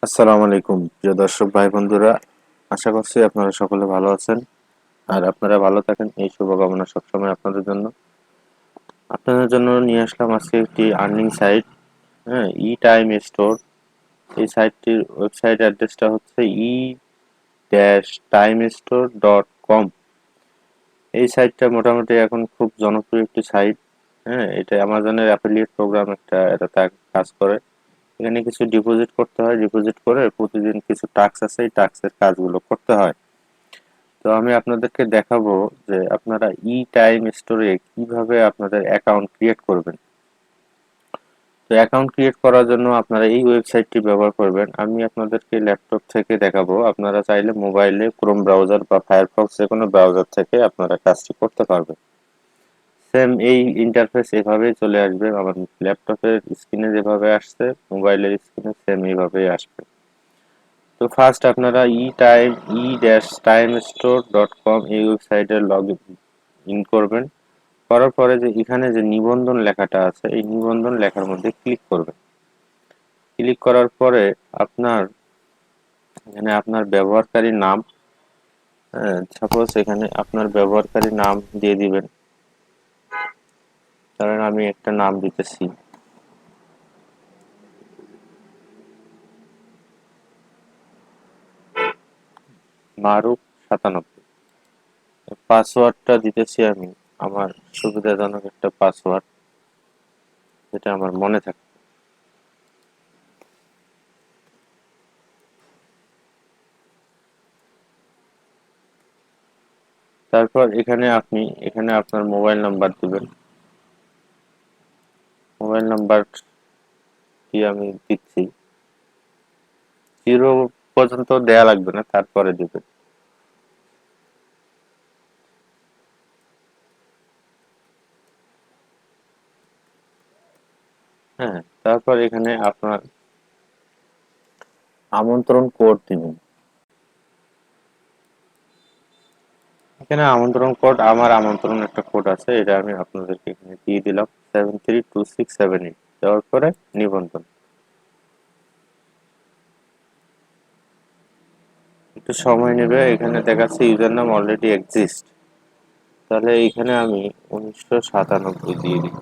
আসসালামু আলাইকুম প্রিয় দর্শক ভাই বন্ধুরা, আশা করছি আপনারা সকলে ভালো আছেন। আর আপনারা ভালো থাকেন এই শুভকামনা সবসময় আপনাদের জন্য নিয়ে আসলাম আজকে একটি আর্নিং সাইট। হ্যাঁ, ই টাইম স্টোর। এই সাইটটির ওয়েবসাইট অ্যাড্রেসটা হচ্ছে e-timestore.com। এই সাইটটা মোটামুটি এখন খুব জনপ্রিয় একটি সাইট। হ্যাঁ, এটা অ্যামাজনের অ্যাফিলিয়েট প্রোগ্রাম এটা কাজ করে। এখানে কিছু ডিপোজিট করতে হয়, ডিপোজিট করে প্রতিদিন কিছু টাস্ক আছে, এই টাস্কের কাজগুলো করতে হয়। তো আমি আপনাদেরকে দেখাবো যে আপনারা ই টাইম স্টোরে কিভাবে আপনাদের অ্যাকাউন্ট ক্রিয়েট করবেন। তো অ্যাকাউন্ট ক্রিয়েট করার জন্য আপনারা এই ওয়েবসাইটটি ব্যবহার করবেন। আমি আপনাদেরকে ল্যাপটপ থেকে দেখাবো, আপনারা চাইলে মোবাইলে ক্রোম ব্রাউজার বা ফায়ারফক্স যে কোনো ব্রাউজার থেকে আপনারা কাজটি করতে পারবেন। সেম এই ইন্টারফেস এভাবেই চলে আসবে, আমার ল্যাপটপের স্ক্রিনে যেভাবে আসছে মোবাইলের স্ক্রিনে সেম এইভাবেই আসবে। তো ফার্স্ট আপনারা e-timestore.com এই ওয়েবসাইটে লগ ইন করবেন। করার পরে যে এখানে যে নিবন্ধন লেখাটা আছে এই নিবন্ধন লেখার মধ্যে ক্লিক করবেন। ক্লিক করার পরে আপনার এখানে আপনার ব্যবহারকারীর নাম, সাপোজ এখানে আপনার ব্যবহারকারীর নাম দিয়ে দিবেন। কারণ আমি একটা নাম দিতেছি, মারুফ 97। পাসওয়ার্ডটা দিতেছি আমি আমার সুবিধাজনক একটা পাসওয়ার্ড, যেটা আমার মনে থাকে। তারপর এখানে আপনার মোবাইল নাম্বার দিবেন। মোবাইল নাম্বারটি আমি দিচ্ছি, 0 পর্যন্ত দেয়া লাগবে না, তারপরে দিবেন। হ্যাঁ, তারপর এখানে আপনার আমন্ত্রণ কোড দিবেন। এখানে আমন্ত্রণ কোড, আমার আমন্ত্রণ একটা কোড আছে, এটা আমি আপনাদেরকে এখানে দিয়ে দিলাম, 732678। দেওয়ার পরে নিবন্ধন। একটু সময় নেবে, এখানে দেখাচ্ছে ইউজার নাম অলরেডি এক্সিস্ট। তাহলে এইখানে আমি 1997 দিয়ে দিই।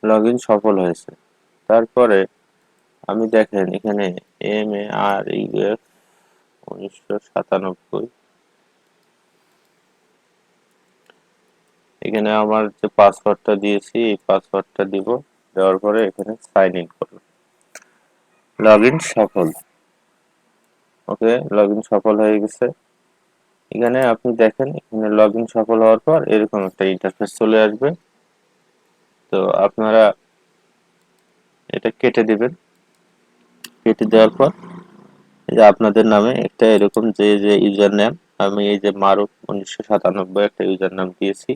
লগ ইন সফল হয়েছে। তারপরে আমি দেখেন এখানে MARUF 1997, এখানে আমার যে পাসওয়ার্ডটা দিয়েছি এই পাসওয়ার্ডটা দিব। দেওয়ার পরে এখানে সাইন ইন করব। লগ ইন সফল। ওকে, লগ ইন সফল হয়ে গেছে। এখানে আপনি দেখেন, এখানে লগ ইন সফল হওয়ার পর এরকম একটা ইন্টারফেস চলে আসবে। তো আপনারা এটা কেটে দিবেন। কেটে দেওয়ার পর এই যে আপনাদের নামে একটা এরকম যে ইউজার নেম, আমি এই যে মারুফ 1997 একটা ইউজার নাম দিয়েছি,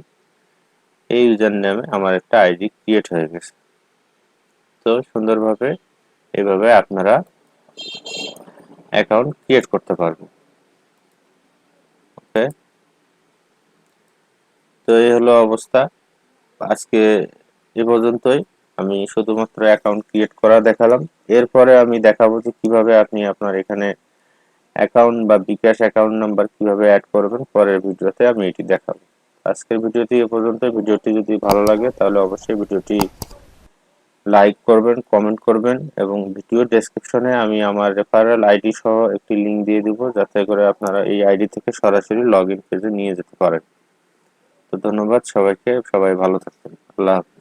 এই ইউজার নেমে আমার একটা আইডি ক্রিয়েট হয়ে গেছে। তো সুন্দরভাবে এইভাবে আপনারা অ্যাকাউন্ট ক্রিয়েট করতে পারবেন। ওকে, তো এই হলো অবস্থা আজকে। এ পর্যন্তই। আমি শুধুমাত্র অ্যাকাউন্ট ক্রিয়েট করা দেখালাম। এরপরে আমি দেখাবো যে কিভাবে আপনি আপনার এখানে অ্যাকাউন্ট বা বিকাশ অ্যাকাউন্ট নাম্বার কিভাবে অ্যাড করবেন, পরের ভিডিওতে আমি এটি দেখাবো। আজকের ভিডিওটি এ পর্যন্ত। ভিডিওটি যদি ভালো লাগে তাহলে অবশ্যই ভিডিওটি লাইক করবেন, কমেন্ট করবেন, এবং ভিডিও ডেসক্রিপশনে আমি আমার রেফারেল আইডি সহ একটি লিংক দিয়ে দিব, যাতে করে আপনারা এই আইডি থেকে সরাসরি লগ ইন পেজে নিয়ে যেতে পারেন। তো ধন্যবাদ সবাইকে, সবাই ভালো থাকবেন। আল্লাহ হাফেজ।